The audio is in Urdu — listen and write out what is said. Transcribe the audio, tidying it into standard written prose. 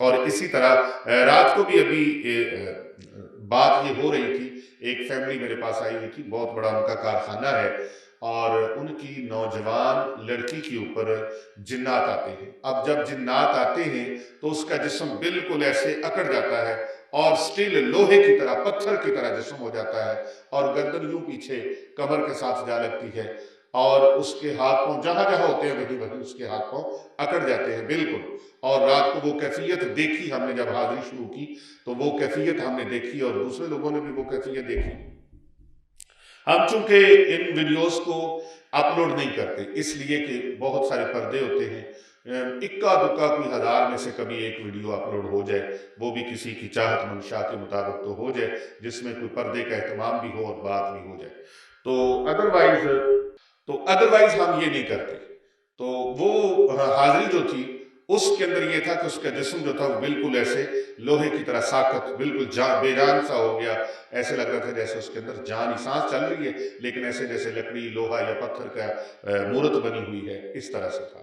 اور اسی طرح رات کو بھی ابھی بات یہ ہو رہی تھی، ایک فیملی میرے پاس آئی ہوئی تھی، بہت بڑا ان کا کارخانہ ہے اور ان کی نوجوان لڑکی کے اوپر جنات آتے ہیں۔ اب جب جنات آتے ہیں تو اس کا جسم بالکل ایسے اکڑ جاتا ہے اور سٹل لوہے کی طرح، پتھر کی طرح جسم ہو جاتا ہے اور گردن یوں پیچھے کمر کے ساتھ جا لگتی ہے اور اس کے ہاتھ پاؤں جہاں جہاں ہوتے ہیں وہیں وہیں اس کے ہاتھ پاؤں اکڑ جاتے ہیں بالکل۔ اور رات کو وہ کیفیت دیکھی ہم نے جب حاضری شروع کی تو وہ کیفیت ہم نے دیکھی اور دوسرے لوگوں نے بھی وہ کیفیت دیکھی۔ ہم چونکہ ان ویڈیوز کو اپلوڈ نہیں کرتے اس لیے کہ بہت سارے پردے ہوتے ہیں، اکا دکا کوئی ہزار میں سے کبھی ایک ویڈیو اپلوڈ ہو جائے، وہ بھی کسی کی چاہت منشا کے مطابق تو ہو جائے جس میں کوئی پردے کا اہتمام بھی ہو اور بات بھی ہو جائے، تو ادروائز ہم یہ نہیں کرتے۔ تو وہ حاضری جو تھی اس کے اندر یہ تھا کہ اس کا جسم جو تھا وہ بالکل ایسے لوہے کی طرح ساکت، بالکل بے جان سا ہو گیا، ایسے لگ رہا تھا جیسے اس کے اندر جان سانس چل رہی ہے لیکن ایسے جیسے لکڑی، لوہا یا پتھر کا مورت بنی ہوئی ہے، اس طرح سے تھا۔